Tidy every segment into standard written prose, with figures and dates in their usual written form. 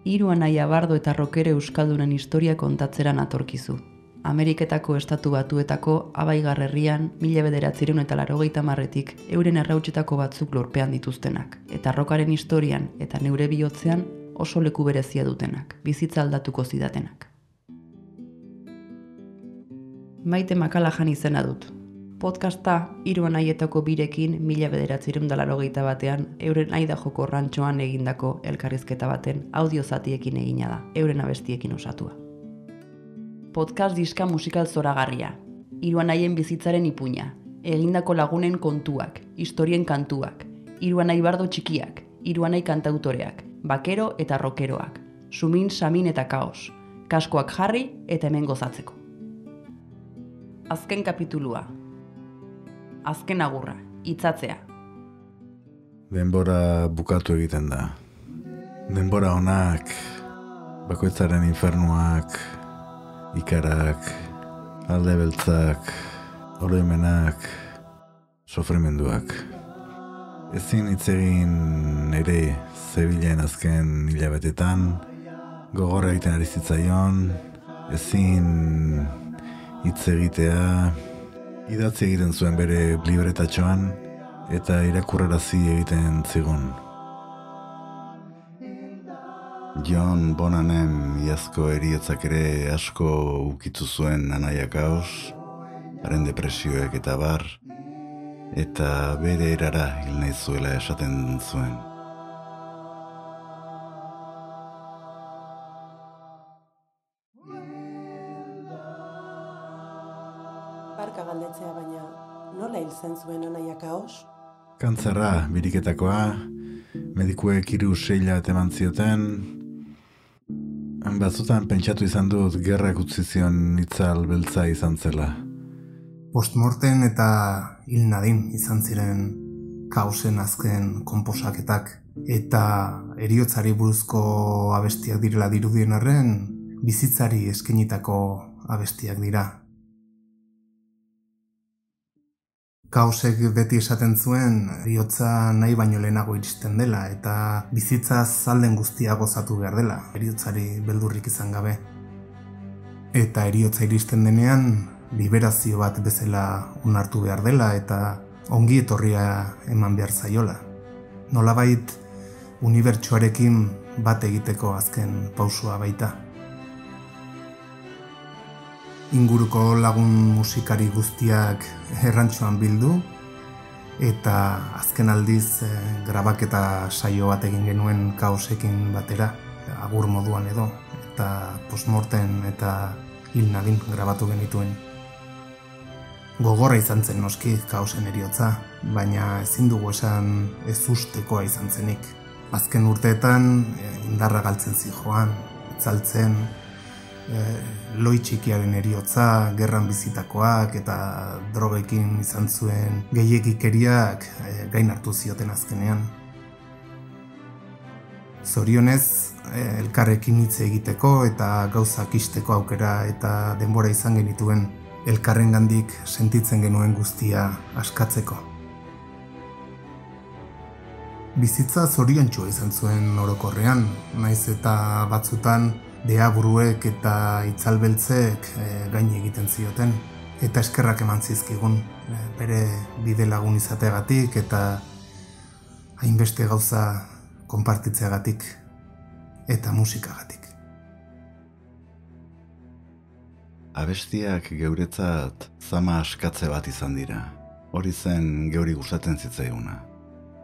hiru anaia bardo eta rokere euskaldunen historia kontatzeran atorkizu. Ameriketako estatu batuetako Abaigar herrian 1980etik euren errautsetako batzuk lurpean dituztenak, eta rokaren historian eta neure bihotzean oso leku berezia dutenak, bizitza aldatuko zidatenak. Maite Makalajan izena dut. Podcasta hiru anaietako birekin 1981ean euren Aidajoko rantxoan egindako elkarrizketa baten audio zatiekin egina da, euren abestiekin osatua. Podcast diska musikal zoragarria, hiru anaien bizitzaren ipuina, egindako lagunen kontuak, historien kantuak, hiru anai bardo txikiak, hiru anai kantautoreak, bakero eta rokeroak, sumin, samin eta kaos, kaskoak jarri eta hemen gozatzeko. Azken kapitulua. Azken agurra, hitzatzea. Denbora bukatu egiten da. Denbora honak, bakoitzaren infernuak, ikarak, alde beltzak, oroimenak, sofrimenduak. Ezin hitz egin ere zebilen azken hilabetetan, gogorra egiten ari zitzaion, ezin hitz egitea, idatzi egiten zuen bere libretatxoan eta irakurrarazi egiten zigun. John Bonanen iazko heriotzak ere asko ukitu zuen anaia kaos, haren depresioek eta bar, eta bere erara hil nahi zuela esaten zuen. Barka galdetzea, baina nola hil zen zuen anaia kaos? Kantzerra biriketakoa, medikuek 6 eman zioten, batzutan pentsatu izan dut gerrak utzi zion itzal beltza izan zela. Postmorten eta hil nadin izan ziren kaosen azken konposaketak, eta heriotzari buruzko abestiak direla dirudien arren, bizitzari eskenitako abestiak dira. Kaosek beti esaten zuen heriotza nahi baino lehenago iristen dela eta bizitzaz alden guztia gozatu behar dela, heriotzari beldurrik izan gabe. Eta heriotza iristen denean, liberazio bat bezala onartu behar dela eta ongi etorria eman behar zaiola. Nolabait unibertsoarekin bat egiteko azken pausua baita. Inguruko lagun musikari guztiak errantxoan bildu, eta azken aldiz grabaketa saio bat egin genuen kaosekin batera, agur moduan edo, eta postmorten eta hil nadin grabatu genituen. Gogorra izan zen noski kaosen heriotza, baina ezin dugu esan ezustekoa izan zenik. Azken urteetan indarra galtzen zijoan, itzaltzen, loi txikiaren heriotza, gerran bizitakoak eta drogekin izan zuen gehiegikeriak gain hartu zioten azkenean. Zorionez, elkarrekin hitz egiteko eta gauzak isteko aukera eta denbora izan genituen elkarrengandik sentitzen genuen guztia askatzeko. Bizitza zoriontsua izan zuen orokorrean, naiz eta batzutan deaburuek eta itzalbeltzek gain egiten zioten, eta eskerrak eman zizkigun, bere bide lagun izateagatik eta hainbeste gauza konpartitzeagatik eta musikagatik. Abestiak geuretzat zama askatze bat izan dira. Hori zen geuri gustatzen zitzaiguna.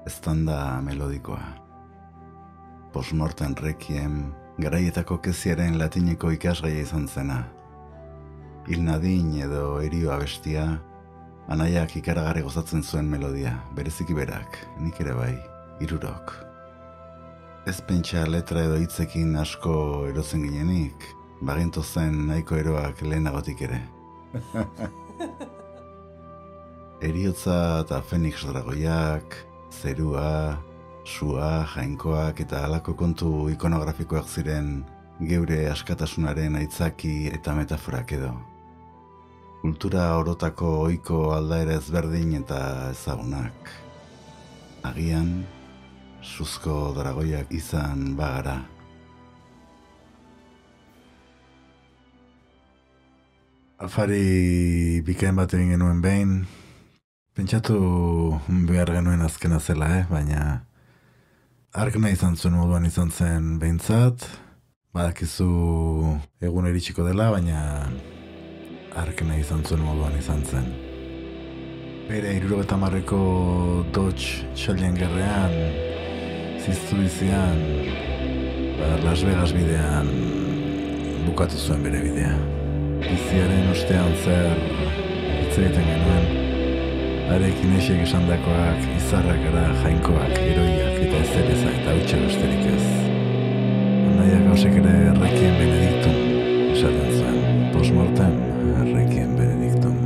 Eztanda melodikoa. Postmorten Requiem, garaietako keziaren latineko ikasgaia izan zena. Hil nadin edo herio abestia, anaiak ikaragarri gozatzen zuen melodia, bereziki berak, nik ere bai, hirurok. Ez pentsa letra edo hitzekin asko erotzen ginenik, bagento zen nahiko eroak lehenagotik ere. Heriotza eta Fenix dragoiak, zerua, sua, jainkoak eta halako kontu ikonografikoak ziren geure askatasunaren aitzaki eta metaforak edo. Kultura orotako ohiko aldaera ezberdin eta ezagunak. Agian, suzko dragoiak izan bagara. Afari bikain bat egin genuen behin, pentsatu behar genuen azkena zela, baina arkna izan zuen moduan izan zen behintzat, badakizu egun iritsiko dela, baina arkna izan zuen moduan izan zen. Bere 70ko Dodge Challengerrean ziztu bizian, Las Vegas bidean bukatu zuen bere bidea. Biziaren ostean zer hitz egiten genuen, harekin esek esandakoak, izarrak gara, jainkoak, heroiak eta ezereza eta hutsa besterik ez. Anaiak gauzek ere Requiem Benedictum esaten zuen, postmortem Requiem Benedictum.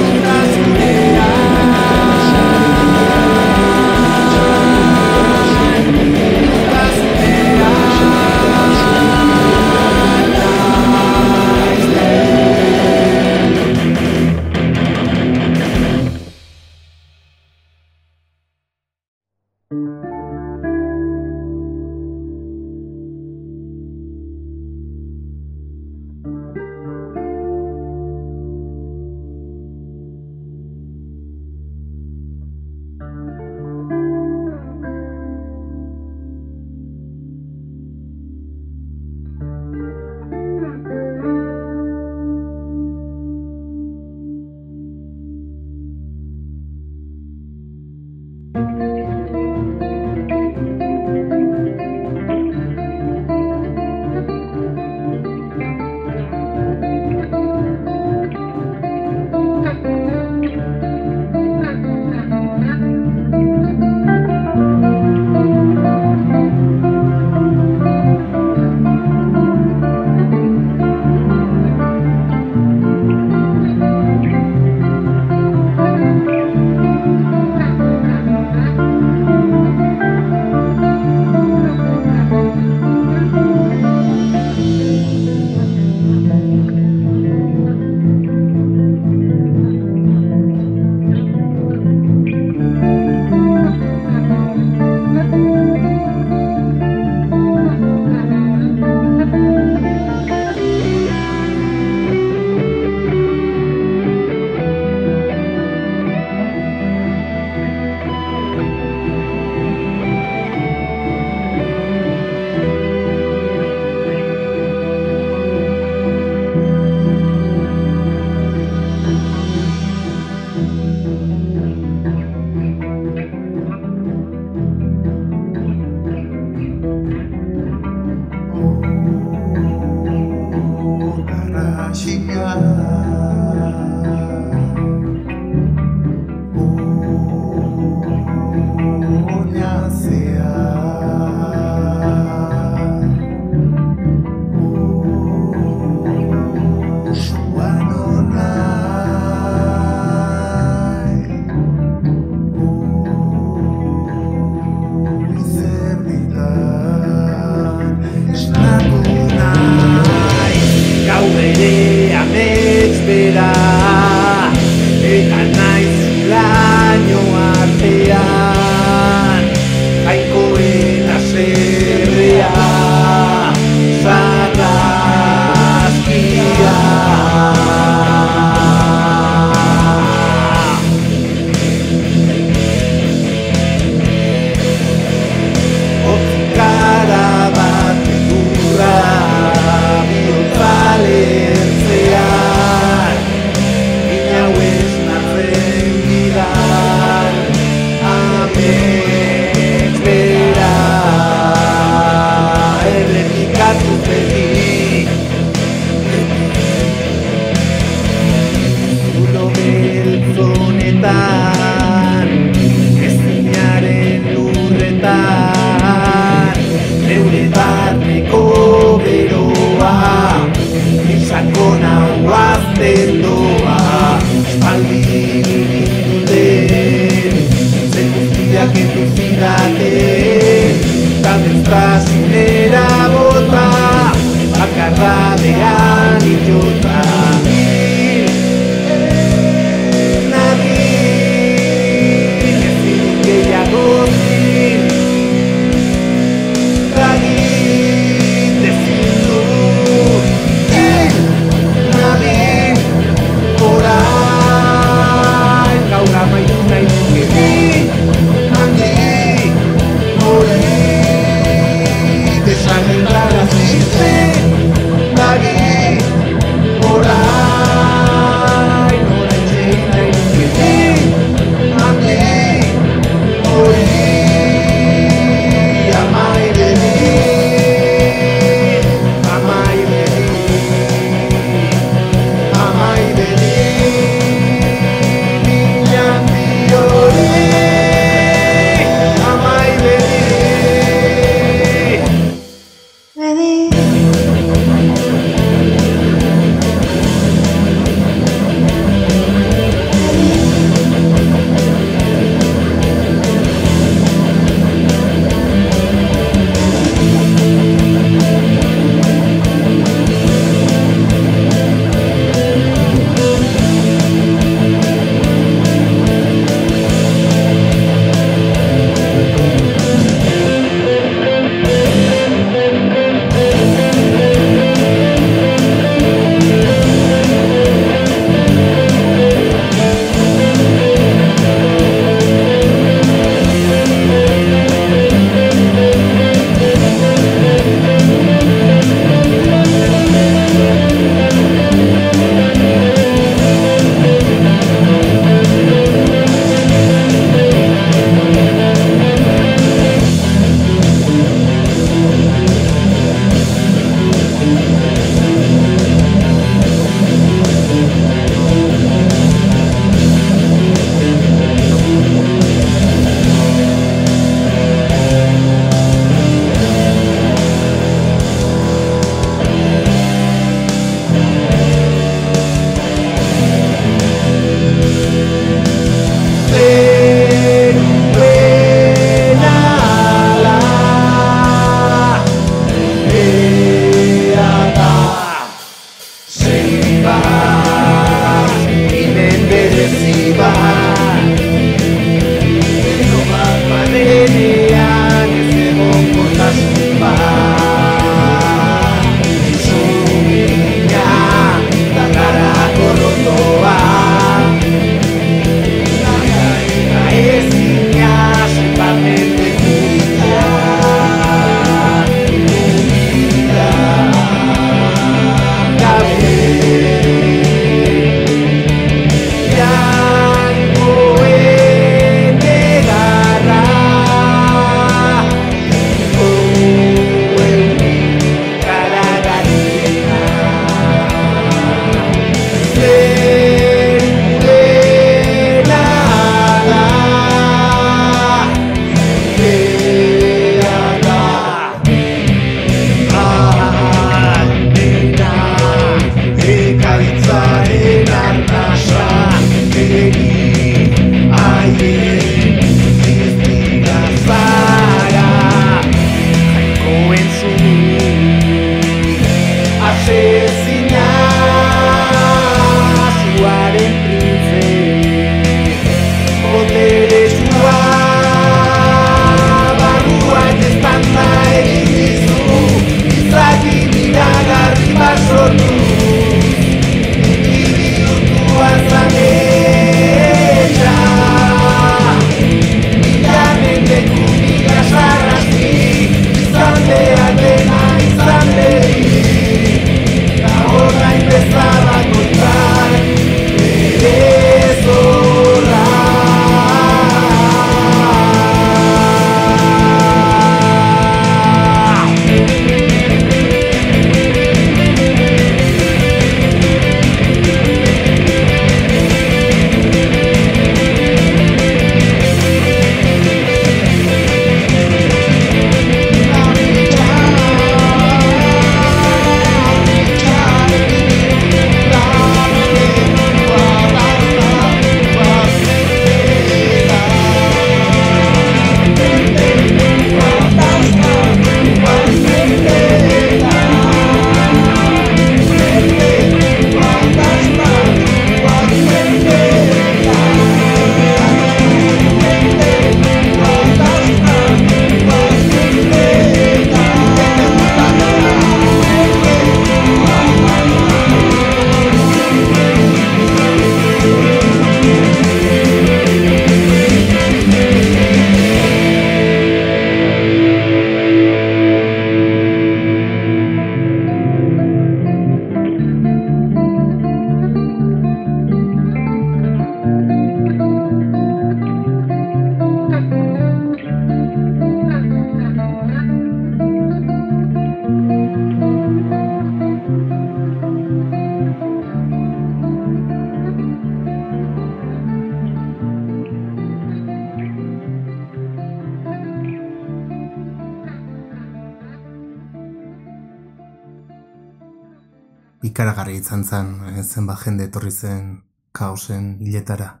ikaragarri izan zen, zenbat jende etorri zen kaosen hiletara.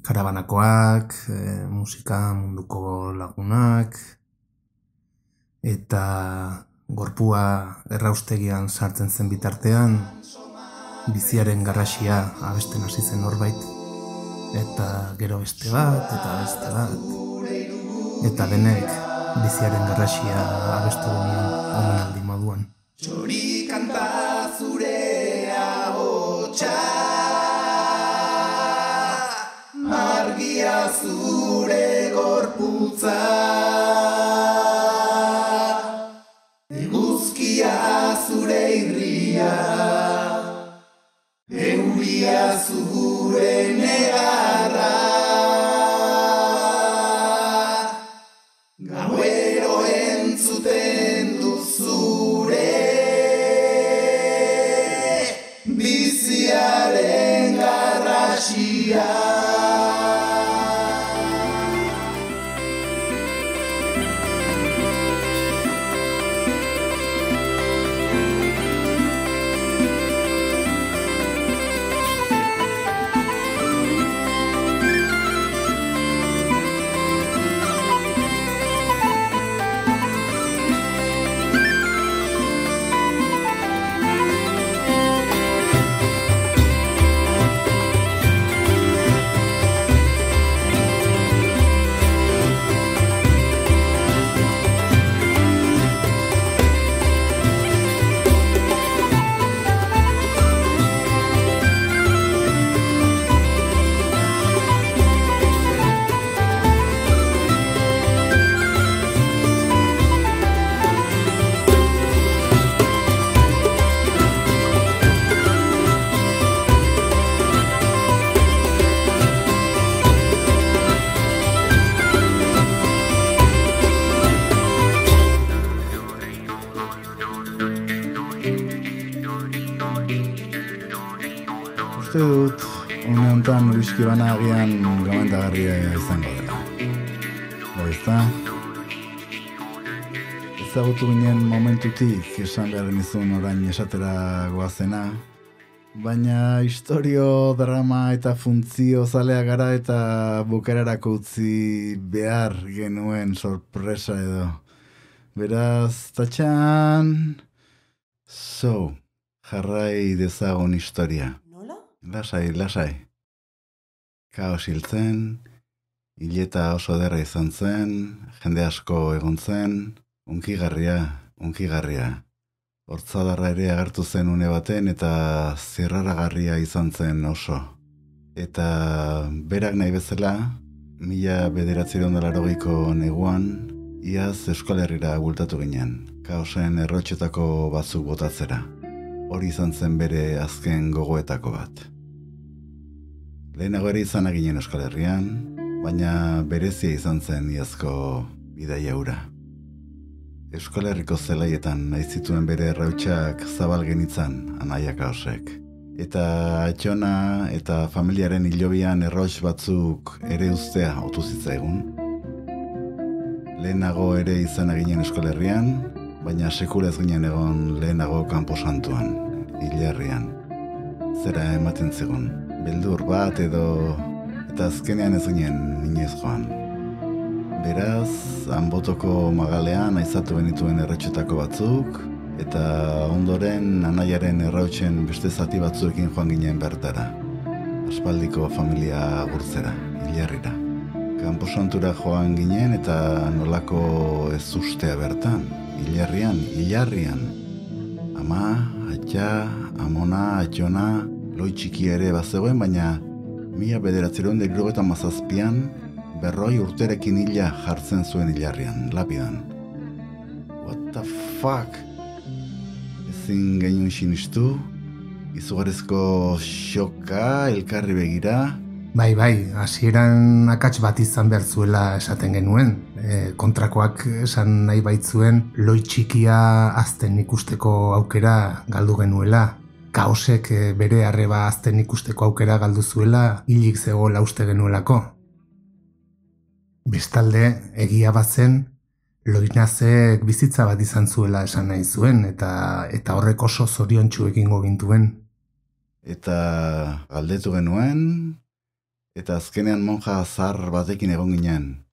Karabanakoak, musika munduko lagunak, eta gorpua erraustegian sartzen zen bitartean, biziaren garrasia abesten hasi zen norbait, eta gero beste bat, eta denek biziaren garrasia abestu genuen omenaldi moduan. Txori kanta zure ahotsa, argia zure gorputza, eguzkia zure irria, euria zure negarra, gauero entzuten duzure, biziaren garrasia. Uste dut, une honetan whisky bana agian gomendagarria izango dela. Ezta? Ezagutu ginen momentutik esan behar genizun orain esatera goazena, baina historio, drama eta funtzio zalea gara eta bukerarako utzi behar genuen sorpresa edo. Beraz, tatxan... So, jarrai dezagun historia. Lasai. Kaos hiltzen, hileta oso derra izan zen, jende asko egon zen, unkigarria. Hortzadarra ere agertu zen une baten eta zirraragarria izan zen oso. Eta berak nahi bezala, 1980ko neguan, iaz Euskal Herrira bultatu ginen, kaosen errotxetako batzuk botatzera. Hori izan zen bere azken gogoetako bat. Lehenago ere izan ginen Euskal Herrian, baina berezia izan zen iazko bidaia hura. Euskal Herriko zelaietan nahi zituen bere errautsak zabal genitzan Anaia Kaosek. Eta atxona eta familiaren hilobian errauts batzuk ere ustea otu zitzaigun. Lehenago ere izan ginen Euskal Herrian, baina sekula ez ginen egon lehenago Kanposantuan, Hilerrian. Zera ematen zigun, beldur bat edo, eta azkenean ez ginen inoiz joan. Beraz, Anbotoko magalean aizatu benituen erretxetako batzuk, eta ondoren Anaiaren errautsen beste zati batzuekin joan ginen bertara. Aspaldiko familia gurtzera, Hilerrira. Kanposantura joan ginen eta nolako ez ustea bertan. Hilarrian. Ama, atxa, amona, atxona, loi txiki ere bazegoen, baina 1997an 40 urterekin hila jartzen zuen Hilarrian, lapidan. What the fuck? Ezin genuen sinistu, izugarrizko xoka, elkarri begira. Bai, hasieran akats bat izan behar zuela esaten genuen. Kontrakoak esan nahi baitzuen loi txikia azten ikusteko aukera galdu genuela. Kaosek bere arreba azten ikusteko aukera galdu zuela hilik zegoela uste genuelako. Bestalde, egia bazen, Loinazek bizitza bat izan zuela esan nahi zuen, eta horrek oso zoriontsu egingo gintuen. Eta galdetu genuen, eta azkenean monja zahar batekin egon ginen.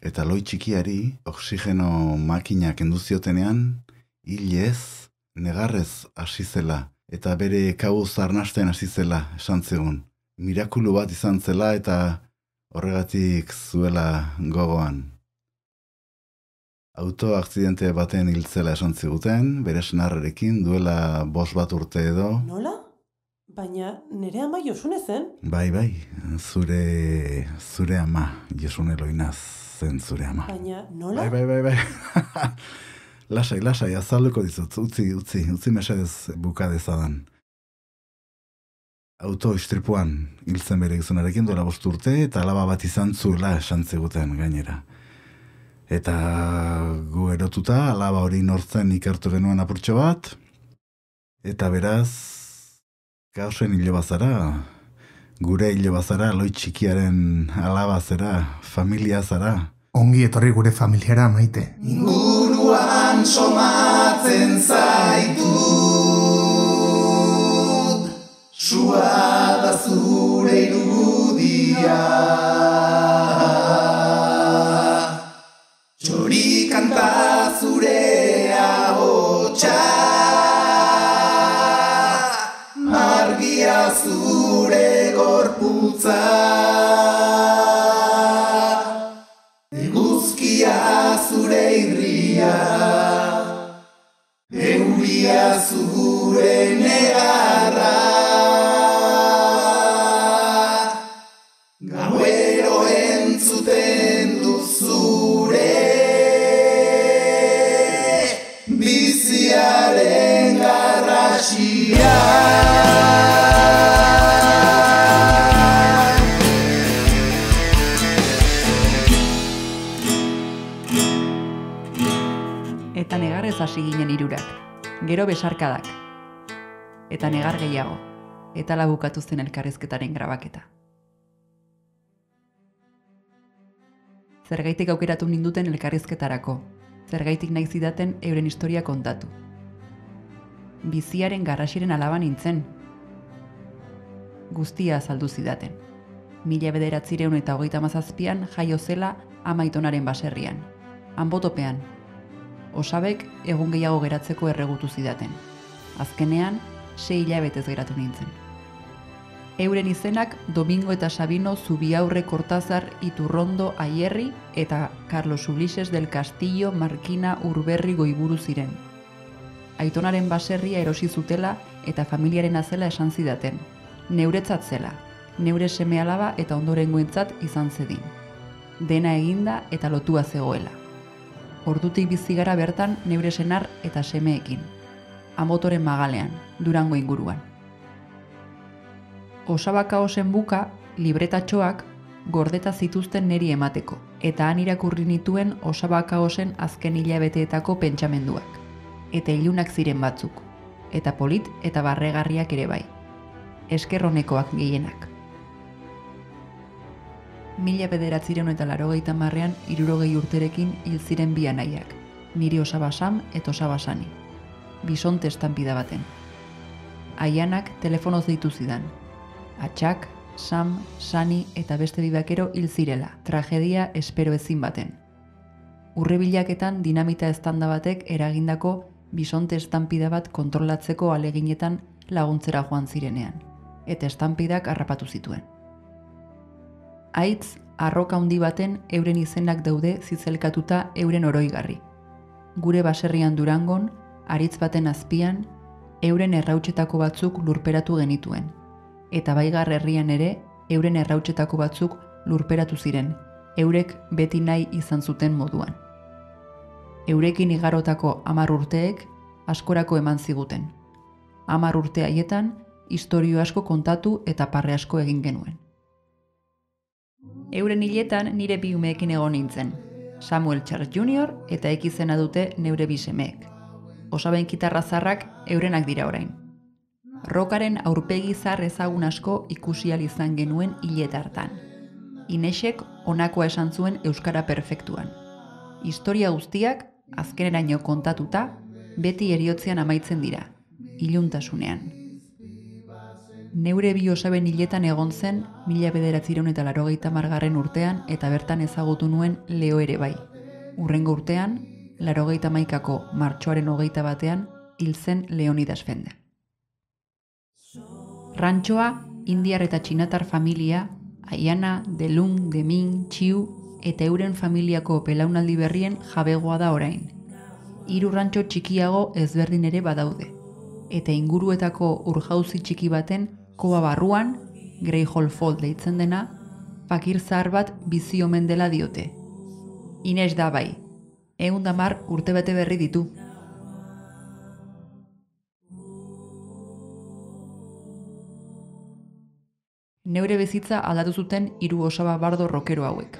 Eta loi txikiari oxigeno makina kendu ziotenean, hilez, negarrez hasi zela, eta bere kabuz arnasten hasi zela esan zigun. Mirakulu bat izan zela eta horregatik zuela gogoan. Auto-akzidente baten hiltzela esan ziguten, bere senarrerekin duela 5 bat urte edo. Nola? Baina nire ama Josune zen? Bai, zure ama, Josune Loinaz zen zure ama. Baina nola? Bai. Lasai, azalduko dizut, utzi mesedez buka dezadan. Auto-istripuan hiltzen bere gizonarekin duela 5 urte, eta alaba bat izan zuela esan ziguten gainera. Eta gu erotuta, alaba hori nortzen ikertu genuen apurtxo bat, eta beraz, Gauzen hilo bazara, gure hilo bazara, loi txikiaren alaba zara, familia zara. Ongi etorri gure familiara, Maite. Inguruan somatzen zaitut, sua da zure irudia. Txori kanta zure ahotsa, argia zure gorputza, eguzkia zure irria, euria zure negarra, gauero entzuten duzure, biziaren garrasia. Eta negarrez hasi ginen hirurak, gero besarkadak. Eta negar gehiago, eta labukatu zen elkarrizketaren grabaketa. Zergaitik aukeratu ninduten elkarrizketarako, zergaitik nahi zidaten euren historia kontatu. Biziaren garrasiren alaba nintzen. Guztia azaldu zidaten. 1937an jaio zela ama aitonaren baserrian, Anbotopean. Osabek egun gehiago geratzeko erregutu zidaten. Azkenean, 6 hilabetez geratu nintzen. Euren izenak Domingo eta Sabino Zubiaurre Cortázar Iturrondo Aierri eta Carlos Ulises del Castillo Markina Urberri Goiburu ziren. Aitonaren baserria erosi zutela eta familiarena zela esan zidaten. Neuretzat zela, neure seme-alaba eta ondorengoentzat izan zedin. Dena eginda eta lotua zegoela. Ordutik bizi gara bertan neure senar eta semeekin. Anbotoren magalean, Durango inguruan. Osabakaosen buka, libretatxoak gordeta zituzten neri emateko, eta han irakurri nituen Osabakaosen azken hilabeteetako pentsamenduak. Eta ilunak ziren batzuk, eta polit eta barregarriak ere bai. Eskerronekoak gehienak. 1980an 60 urterekin hil ziren bi anaiak, niri Osaba Sam eta Osaba Sani, bisonte estampida baten. Aianak telefonoz deitu zidan. Atxak, Sam, Sani eta beste bi bakero hil zirela, tragedia espero ezin baten. Urrebilaketan dinamita eztanda batek eragindako bisonte estampida bat kontrolatzeko aleginetan laguntzera joan zirenean, eta estampidak harrapatu zituen. Aitz, arroka handi baten euren izenak daude zizelkatuta euren oroigarri. Gure baserrian Durangon, haritz baten azpian, euren errautsetako batzuk lurperatu genituen, eta Baigar herrian ere euren errautsetako batzuk lurperatu ziren, eurek beti nahi izan zuten moduan. Eurekin igarotako 10 urteek askorako eman ziguten. 10 urte haietan, istorio asko kontatu eta parre asko egin genuen. Euren hiletan nire bi umeekin egon nintzen, Samuel Charles Jr. eta ekizena dute neure bi semeek. Osaben kitarra zarrak eurenak dira orain. Rokaren aurpegi zar ezagun asko ikusi ahal izan genuen hileta hartan. Inesek honakoa esan zuen euskara perfektuan. Historia guztiak, azkeneraino kontatuta, beti heriotzean amaitzen dira, iluntasunean. Neure bi osaben hiletan egon zen 1980 urtean eta bertan ezagutu nuen Leo ere bai. Hurrengo urtean, 81ko martxoaren 21 hil zen Leonidas Fender. Rantxoa, indiar eta txinatar familia, Aiana, Delung, Demin, Txiu eta euren familiako belaunaldi berrien jabegoa da orain. 3 rantxo txikiago ezberdin ere badaude, eta inguruetako urjauzi txiki baten koa barruan, Greyhall Fold deitzen dena, fakir zahar bat bizi omen dela diote. Ines da bai, 110 urtebete berri ditu. Neure bizitza aldatu zuten 3 osaba bardo rockero hauek.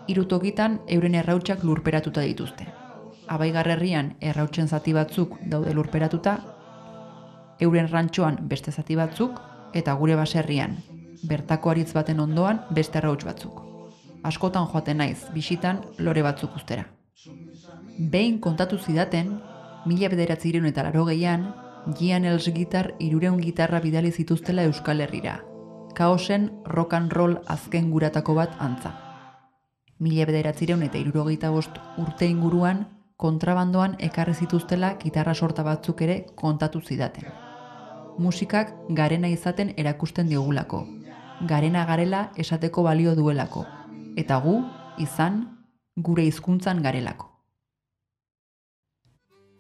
3 tokitan euren errautsak lurperatuta dituzte. Abaigar herrian errautsen zati batzuk daude lurperatuta, euren rantxoan beste zati batzuk, eta gure baserrian, bertako aritz baten ondoan beste errauts batzuk. Askotan joaten naiz, bisitan lore batzuk ustera. Behin kontatu zidaten, 1980an, Gian Els Gitar 300 gitarra bidali zituztela Euskal Herrira. Kaosen rock and roll azken guratako bat antza. 1975 urte inguruan, kontrabandoan ekarri zituztela gitarra sorta batzuk ere kontatu zidaten. Musikak garena izaten erakusten diogulako, garena garela esateko balio duelako, eta gu, izan, gure hizkuntzan garelako.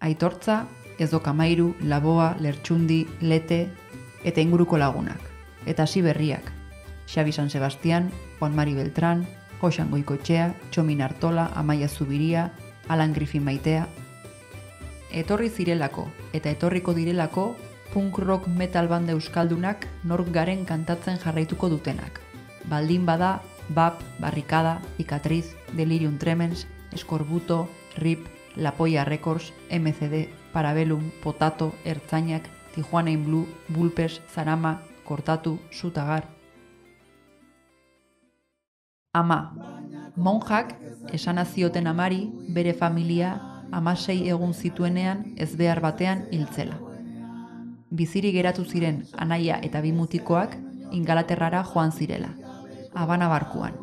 Aitortza, Ezokamairu, Laboa, Lertxundi, Lete eta inguruko lagunak. Eta hasi berriak, Xabi San Sebastian, Juan Mari Beltrán, Joxan Goikoetxea, Txomin Artola, Amaia Zubiria, Alan Griffin Maitea. Etorri zirelako eta etorriko direlako punk rock metal banda euskaldunak nork garen kantatzen jarraituko dutenak. Baldin bada, BAP, Barrikada, Cicatriz, Delirium Tremens, Eskorbuto, RIP, La Polla Records, MCD, Parabellum, Potato, Ertzainak, Tijuana in Blue, Bulpes, Zarama, Kortatu, Sutagar. Ama, monjak esana zioten amari bere familia 16 egun zituenean ezbehar batean hiltzela. Biziri geratu ziren anaia eta 2 mutikoak Ingalaterrara joan zirela, Habana barkuan,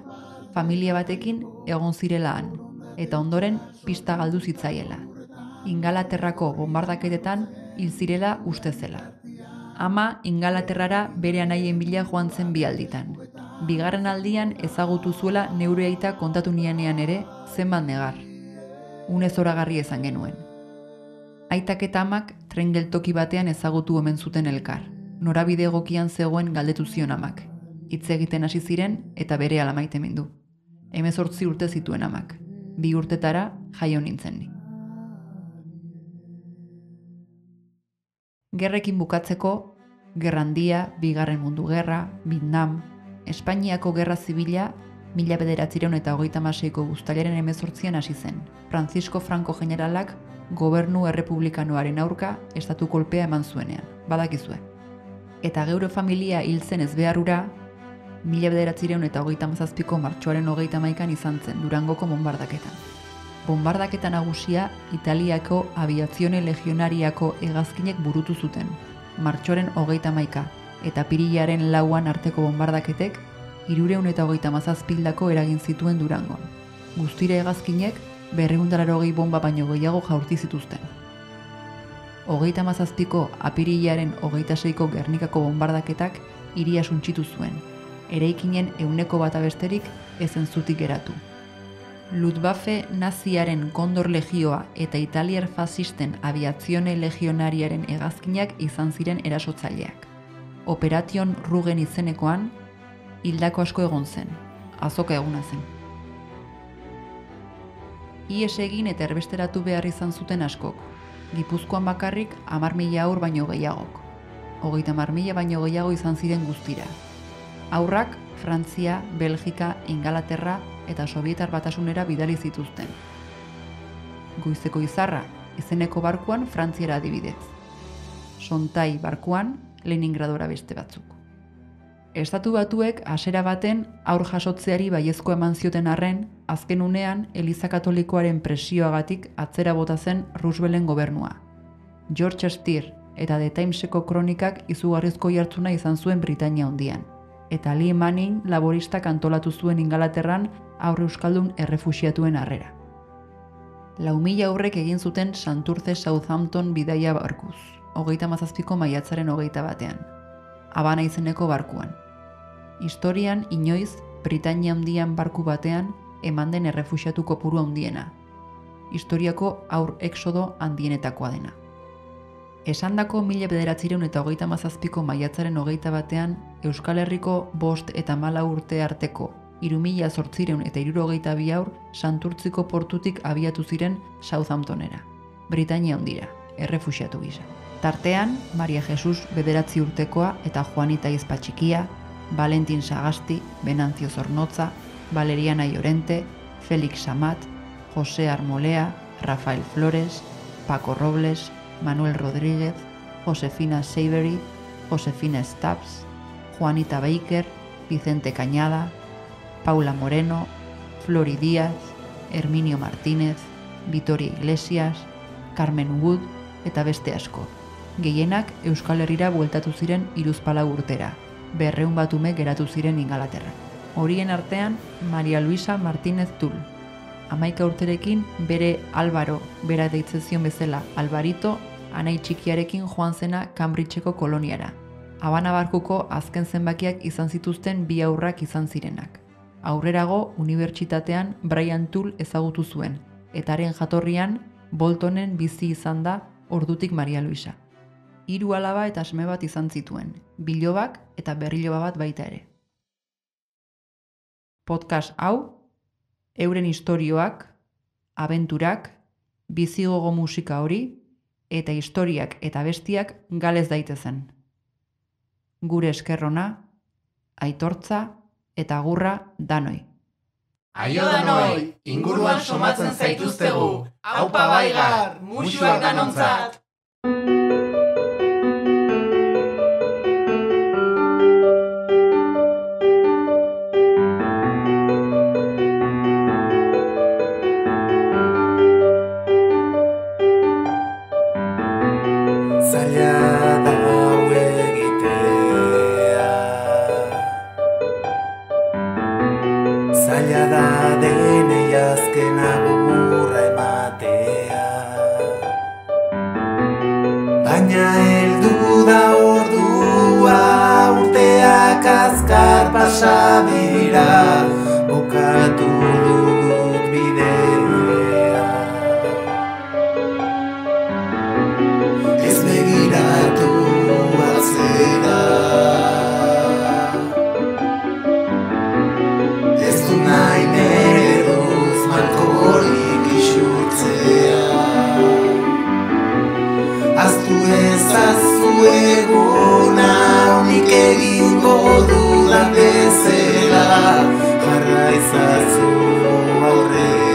familia batekin egon zirela han, eta ondoren pista galdu zitzaiela. Ingalaterrako bombardaketetan hil zirela uste zela. Ama Ingalaterrara bere anaien bila joan zen 2 alditan. Bigarren aldian ezagutu zuela neure aita kontatu nianean ere zenbat negar. Une zoragarri izan genuen. Aitak eta amak tren geltoki batean ezagutu omen zuten elkar. Norabide egokian zegoen galdetu zion amak. Hitz egiten hasi ziren eta berehala maitemin du. 18 urte zituen amak. 2 urtetara jaio nintzen ni. Gerrekin bukatzeko, Gerra Handia, Bigarren Mundu Gerra, Vietnam, Espainiako Gerra Zibila 1936ko uztailaren 18an hasi zen. Francisco Franco generalak gobernu errepublikanoaren aurka estatu kolpea eman zuenean, badakizue. Eta geure familia hil zen ezbeharrura 1937ko martxoaren 31an izan zen Durangoko bonbardaketan. Bombardaketa nagusia Italiako abiazione legionariako hegazkinek burutu zuten. Martxoaren 31 eta apirilaren 4an arteko bombardaketek 337 hildako eragin zituen Durangon. Guztire hegazkinek 280 bomba baino gehiago jaurti zituzten. 37ko apirilaren 26ko Gernikako bombardaketak hiria suntsitu zuen. Eraikinen 100 besterik ezen zutik geratu. Luftwaffe naziaren Kondor Legioa eta italiar fasisten abiazione legionariaren hegazkinak izan ziren erasotzaileak. Operation Rugen izenekoan, hildako asko egon zen, azoka eguna zen. Ihes egin eta erbesteratu behar izan zuten askok, Gipuzkoan bakarrik 10.000 haur baino gehiagok. 30.000 baino gehiago izan ziren guztira. Haurrak Frantzia, Belgika, Ingalaterra eta Sobietar Batasunera bidali zituzten. Goizeko Izarra izeneko barkuan Frantziara adibidez. Sontai barkuan Leningradora beste batzuk. Estatu Batuek hasiera baten haur jasotzeari baiezko eman zioten arren, azken unean Eliza Katolikoaren presioagatik atzera bota zen Roosevelten gobernua. George Steer eta The Timeseko kronikak izugarrizko jartzuna izan zuen Britainia Handian, eta Lee Manning laboristak antolatu zuen Ingalaterran haur euskaldun errefuxiatuen harrera. 4.000 haurrek egin zuten Santurce Southampton bidaia barkuz, 37ko maiatzaren 21. Habana izeneko barkuan. Historian inoiz Britainia Handian barku batean eman den errefuxiatu kopuru handiena. Historiako haur exodo handienetakoa dena. Esandako 1937ko maiatzaren 21. Euskal Herriko 5 eta 14 urte arteko 3.862 haur Santurtziko portutik abiatu ziren Southamptonera, Britainia Handira, errefuxiatu gisa. Tartean, Maria Jesus 9 urtekoa eta Juanita Izpa Txikia, Valentin Sagasti, Venancio Zornotza, Valeriana Llorente, Félix Amat, José Armolea, Rafael Flores, Paco Robles, Manuel Rodríguez, Josefina Seiberry, Josefina Stubbs, Juanita Baker, Vicente Cañada, Paula Moreno, Flori Díaz, Herminio Martínez, Vitoria Iglesias, Carmen Wood eta beste asko. Gehienak Euskal Herrira bueltatu ziren 3 urtera, 200 bat ume geratu ziren Ingalaterran. Horien artean, Maria Luisa Martínez Tull. 11 urterekin bere Álvaro, bera deitzen zion bezala Alvarito, anai txikiarekin joan zena Cambridgeko koloniara. Habana barkuko azken zenbakiak izan zituzten 2 haurrak izan zirenak. Aurrerago, unibertsitatean Brian Tull ezagutu zuen, eta haren jatorrian Boltonen bizi izan da ordutik Maria Luisa. 3 alaba eta seme bat izan zituen, bilobak eta berriloba bat baita ere. Podcast hau, euren istorioak, abenturak, bizigogo musika hori, eta historiak eta bestiak galez daitezen. Gure eskerrona, aitortza eta agurra danoi. Aio danoi, inguruan somatzen zaituztegu. Aupa baigar, musuak danontzat. Zaila da hau egitea, zaila da denei azken agurra ematea, baina heldu da ordua, urteak azkar pasa dira, bukatu dut bidea. Ez begiratu atzera, ez du nahi nere duz malkorik isurtzea. Aztu ezazu eguna, nik egingo dudan bezala, jarra ezazu aurrera.